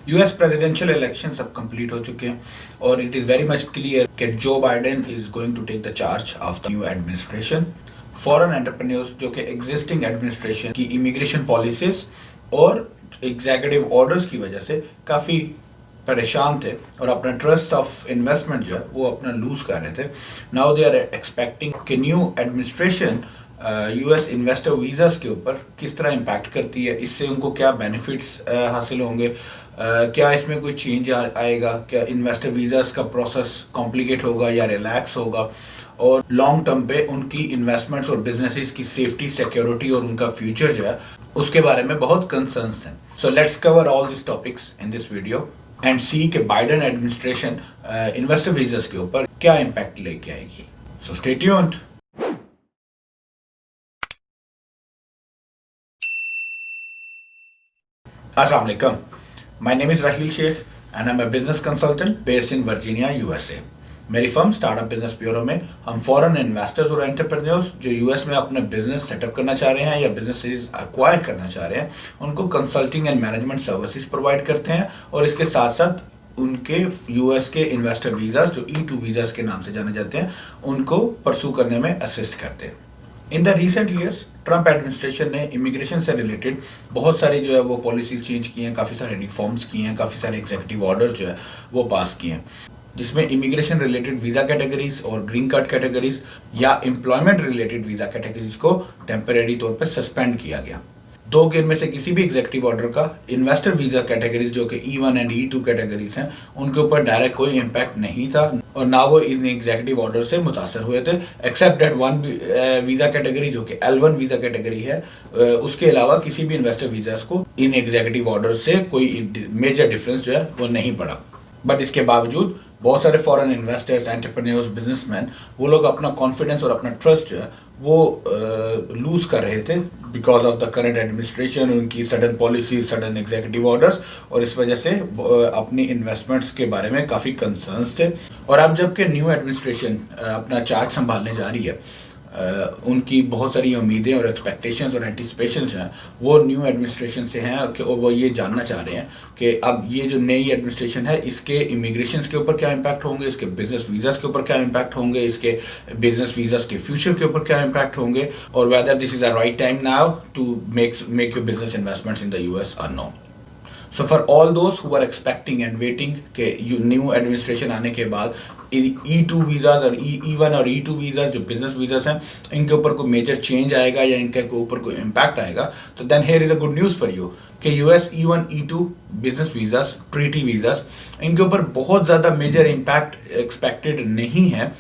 US presidential elections अब complete हो चुके हैं और it is very much clear कि Joe Biden is going to take the charge of the new administration. Foreign entrepreneurs जो कि एग्जिस्टिंग एडमिनिस्ट्रेशन की इमिग्रेशन पॉलिसीज और एग्जीक्यूटिव ऑर्डर्स की वजह से काफ़ी परेशान थे और अपना ट्रस्ट ऑफ इन्वेस्टमेंट जो है वो अपना लूज कर रहे थे। नाउ दे आर एक्सपेक्टिंग कि new administration US investor visas के ऊपर किस तरह इम्पैक्ट करती है, इससे उनको क्या बेनिफिट्स हासिल होंगे, क्या इसमें कोई चेंज आएगा, क्या इन्वेस्टर वीज़ास का प्रोसेस कॉम्प्लिकेट होगा या रिलैक्स होगा, और लॉन्ग टर्म पे उनकी इन्वेस्टमेंट्स और बिजनेसेस की सेफ्टी, सिक्योरिटी और उनका फ्यूचर जो है उसके बारे में बहुत कंसर्न्स हैं। So let's cover all this topics in this video and see कि बाइडेन एडमिनिस्ट्रेशन इन्वेस्टर वीज़ास के ऊपर क्या इम्पैक्ट लेके आएगी। So stay tuned. Assalamu alaikum. My name is Rahil Sheikh and I'm a business consultant based in Virginia, USA. मेरी firm startup business bureau में हम foreign investors और एंटरप्रेन्योर्स जो यूएस में अपना बिजनेस सेटअप करना चाह रहे हैं या बिजनेस एक्वायर करना चाह रहे हैं उनको consulting and management services provide करते हैं और इसके साथ साथ उनके यूएस के इन्वेस्टर वीज़ास जो E2 वीज़ास के नाम से जाने जाते हैं उनको परसू करने में असिस्ट करते हैं। In the recent years Trump administration ने इमिग्रेशन से रिलेटेड बहुत सारी जो है वो पॉलिसीज चेंज की हैं, काफ़ी सारे रिफॉर्म्स किए हैं, काफ़ी सारे एग्जीक्यूटिव ऑर्डर्स जो है वो पास किए हैं, जिसमें इमिग्रेशन रिलेटेड वीज़ा कैटेगरीज और ग्रीन कार्ड कैटेगरीज या एम्प्लॉयमेंट रिलेटेड वीज़ा कैटेगरीज को टेम्परेरी तौर पर सस्पेंड किया गया। दो के इनमें से किसी भी एग्जीक्यूटिव ऑर्डर का इन्वेस्टर वीज़ा कैटेगरीज जो कि E1 एंड E2 कैटेगरीज हैं उनके ऊपर डायरेक्ट कोई इम्पैक्ट नहीं था और ना वो इन एग्जीक्यूटिव ऑर्डर से मुतासर हुए थे, except that one visa category जो कि L1 वीज़ा कैटेगरी है। उसके अलावा किसी भी इन्वेस्टर वीज़ास को इन एग्जीक्यूटिव ऑर्डर से कोई मेजर डिफरेंस जो है वो नहीं पड़ा। बट इसके बावजूद बहुत सारे फॉरेन इन्वेस्टर्स, एंटरप्रेन्योर्स, बिजनेसमैन वो लोग अपना कॉन्फिडेंस और अपना ट्रस्ट जो है वो लूज कर रहे थे because of the current administration, उनकी sudden policy, sudden executive orders, और इस वजह से अपनी इन्वेस्टमेंट्स के बारे में काफ़ी कंसर्न्स थे। और अब जबकि न्यू एडमिनिस्ट्रेशन अपना चार्ज संभालने जा रही है, उनकी बहुत सारी उम्मीदें और एक्सपेक्टेशंस और एंटिसिपेशंस हैं वो न्यू एडमिनिस्ट्रेशन से हैं कि वो ये जानना चाह रहे हैं कि अब ये जो नई एडमिनिस्ट्रेशन है इसके इमिग्रेशन के ऊपर क्या इम्पैक्ट होंगे, इसके बिजनेस वीज़ास के ऊपर क्या इम्पैक्ट होंगे, इसके बिजनेस वीज़ास के फ्यूचर के ऊपर क्या इम्पैक्ट होंगे, और whether this is the right time now to make your business investments in the US और no. So for all those who are expecting and waiting कि न्यू एडमिनिस्ट्रेशन आने के बाद E2 वीज़ाज और E1 और E2 visas जो business visas हैं इनके ऊपर कोई मेजर चेंज आएगा या इनके ऊपर कोई इम्पैक्ट आएगा, तो then here is a good news for you कि US E1 E2 business visas, treaty visas, इनके ऊपर बहुत ज़्यादा मेजर इम्पैक्ट एक्सपेक्टेड नहीं है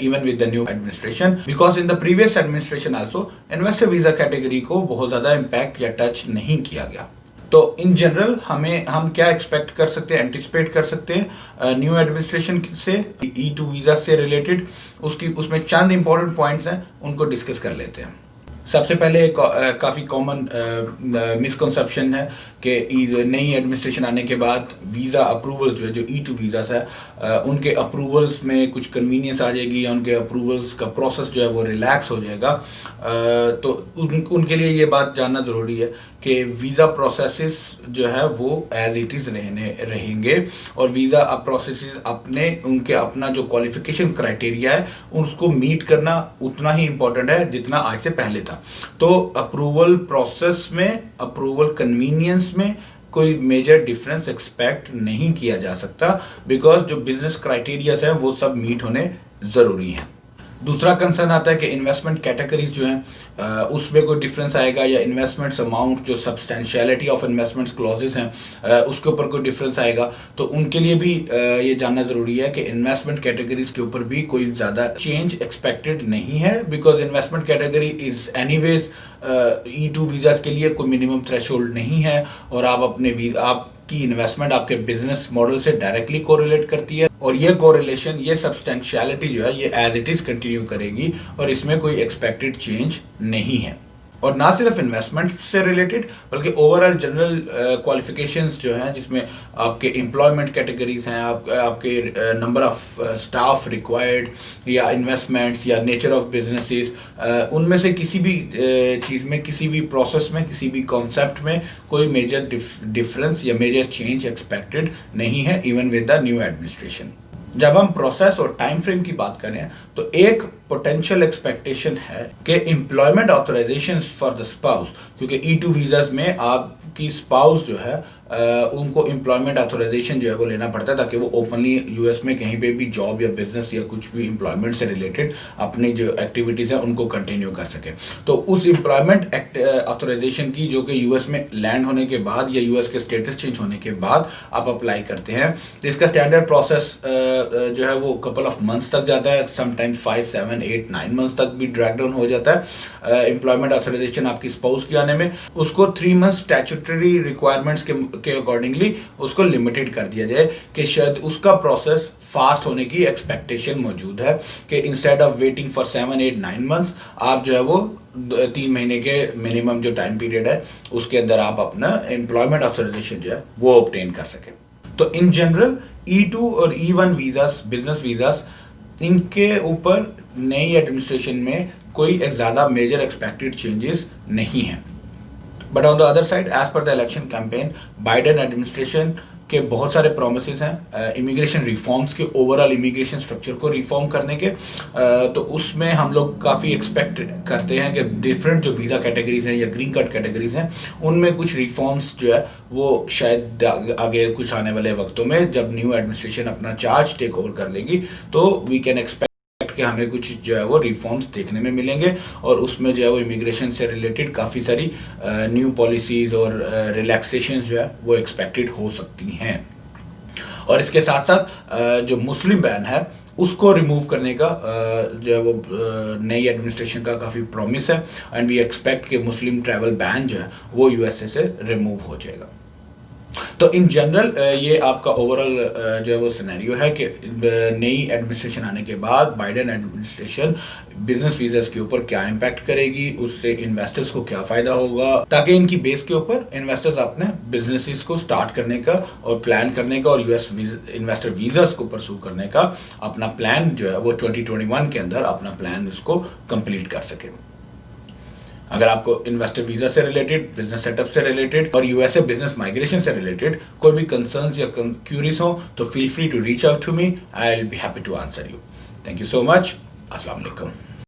even with the new administration, because in the previous administration also investor visa category को बहुत ज़्यादा इम्पैक्ट या टच नहीं किया गया। तो इन जनरल हम क्या एक्सपेक्ट कर सकते हैं, एंटिसिपेट कर सकते हैं न्यू एडमिनिस्ट्रेशन से, E2 वीज़ा से रिलेटेड उसमें चंद इंपॉर्टेंट पॉइंट्स हैं उनको डिस्कस कर लेते हैं। सबसे पहले काफ़ी कॉमन मिसकंसेप्शन है कि नई एडमिनिस्ट्रेशन आने के बाद वीज़ा अप्रूवल्स जो E2 वीज़ास है उनके अप्रूवल्स में कुछ कन्वीनियंस आ जाएगी या उनके अप्रूवल्स का प्रोसेस जो है वो रिलैक्स हो जाएगा। तो उनके लिए ये बात जानना ज़रूरी है कि वीज़ा प्रोसेसेस जो है वो एज इट इज़ रहेंगे और वीज़ा प्रोसेसेस उनके अपना जो क्वालिफिकेशन क्राइटेरिया है उसको मीट करना उतना ही इम्पोर्टेंट है जितना आज से पहले था। तो अप्रूवल प्रोसेस में, अप्रूवल कन्वीनियंस में कोई मेजर डिफरेंस एक्सपेक्ट नहीं किया जा सकता बिकॉज जो बिजनेस क्राइटेरियाज हैं वो सब मीट होने ज़रूरी हैं। दूसरा कंसर्न आता है कि इन्वेस्टमेंट कैटेगरीज जो हैं उसमें कोई डिफरेंस आएगा या इन्वेस्टमेंट्स अमाउंट जो सब्सटेंशियलिटी ऑफ इन्वेस्टमेंट्स क्लॉजेस हैं उसके ऊपर कोई डिफरेंस आएगा, तो उनके लिए भी ये जानना ज़रूरी है कि इन्वेस्टमेंट कैटेगरीज के ऊपर भी कोई ज़्यादा चेंज एक्सपेक्टेड नहीं है because investment category is anyways E2 visas के लिए कोई मिनिमम थ्रेशोल्ड नहीं है और आपकी इन्वेस्टमेंट आपके बिजनेस मॉडल से डायरेक्टली कोरिलेट करती है और ये कोरिलेशन, ये सब्सटेंशियलिटी जो है ये एज इट इज़ कंटिन्यू करेगी और इसमें कोई एक्सपेक्टेड चेंज नहीं है। और ना सिर्फ इन्वेस्टमेंट से रिलेटेड बल्कि ओवरऑल जनरल क्वालिफिकेशंस जो हैं, जिसमें आपके एम्प्लॉयमेंट कैटेगरीज हैं, आपके नंबर ऑफ स्टाफ रिक्वायर्ड, या इन्वेस्टमेंट्स, या नेचर ऑफ बिजनेसेस, उनमें से किसी भी चीज़ में, किसी भी प्रोसेस में, किसी भी कॉन्सेप्ट में कोई मेजर डिफरेंस या मेजर चेंज एक्सपेक्टेड नहीं है even with the new administration. जब हम प्रोसेस और टाइम फ्रेम की बात करें तो एक पोटेंशियल एक्सपेक्टेशन है कि employment authorization for the spouse, क्योंकि E2 वीज़ाज में आपकी स्पाउस जो है उनको एम्प्लॉयमेंट ऑथराइजेशन जो है वो लेना पड़ता है, ताकि वो ओपनली US में कहीं पे भी जॉब या बिजनेस या कुछ भी एम्प्लॉयमेंट से रिलेटेड अपनी जो एक्टिविटीज़ हैं उनको कंटिन्यू कर सके। तो उस एम्प्लॉयमेंट ऑथराइजेशन की, जो कि US में लैंड होने के बाद या US के स्टेटस चेंज होने के बाद आप अप्लाई करते हैं, तो इसका स्टैंडर्ड प्रोसेस जो है वो कपल ऑफ मंथ्स तक जाता है, समटाइम्स 5, 7, 8, 9 मंथ्स तक भी ड्रैग डाउन हो जाता है एम्प्लॉयमेंट ऑथराइजेशन आपकी स्पाउस की आने में। उसको 3 मंथ्स स्टैट्यूटरी रिक्वायरमेंट्स के अकॉर्डिंगली उसको लिमिटेड कर दिया जाए कि शायद उसका प्रोसेस फास्ट होने की एक्सपेक्टेशन मौजूद है, कि instead of waiting for 7, 8, 9 months आप जो है वो 3 महीने के मिनिमम जो टाइम पीरियड है उसके अंदर आप अपना एम्प्लॉयमेंट ऑथराइजेशन जो है वो ऑब्टेन कर सकें। तो इन जनरल E2 और E1 वीज़ास, बिजनेस वीज़ास, इनके ऊपर नई एडमिनिस्ट्रेशन में कोई ज़्यादा मेजर एक्सपेक्टेड चेंजेस नहीं हैं। But on the other side, as per the election campaign, Biden administration के बहुत सारे प्रोमिसेस हैं इमिग्रेशन रिफॉर्म्स के, ओवरऑल इमिग्रेशन स्ट्रक्चर को रिफॉर्म करने के। तो उसमें हम लोग काफ़ी एक्सपेक्ट करते हैं कि डिफरेंट जो वीज़ा कैटेगरीज हैं या ग्रीन कार्ड कैटेगरीज हैं उनमें कुछ रिफॉर्म्स जो है वो शायद आगे कुछ आने वाले वक्तों में, जब न्यू एडमिनिस्ट्रेशन अपना चार्ज टेक ओवर कर लेगी, तो वी कैन एक्सपेक्ट कि हमें कुछ जो है वो रिफॉर्म्स देखने में मिलेंगे, और उसमें जो है वो इमिग्रेशन से रिलेटेड काफ़ी सारी न्यू पॉलिसीज़ और रिलैक्सेशंस जो है वो एक्सपेक्टेड हो सकती हैं। और इसके साथ साथ जो मुस्लिम बैन है उसको रिमूव करने का जो है वो नई एडमिनिस्ट्रेशन का काफ़ी प्रॉमिस है, एंड वी एक्सपेक्ट कि मुस्लिम ट्रैवल बैन जो है वो USA से रिमूव हो जाएगा। तो इन जनरल ये आपका ओवरऑल जो है वो सिनेरियो है कि नई एडमिनिस्ट्रेशन आने के बाद बाइडेन एडमिनिस्ट्रेशन बिजनेस वीज़ास के ऊपर क्या इम्पैक्ट करेगी, उससे इन्वेस्टर्स को क्या फ़ायदा होगा, ताकि इनकी बेस के ऊपर इन्वेस्टर्स अपने बिजनेसेस को स्टार्ट करने का और प्लान करने का, और US इन्वेस्टर वीज़ास को परसू करने का अपना प्लान जो है वो 2021 के अंदर अपना प्लान उसको कंप्लीट कर सके। अगर आपको इन्वेस्टर वीज़ा से रिलेटेड, बिजनेस सेटअप से रिलेटेड और USA बिजनेस माइग्रेशन से रिलेटेड कोई भी कंसर्न्स या क्यूरीज हो तो feel free to reach out to me, I will be happy to answer you. Thank you so much. अस्सलाम वालेकुम।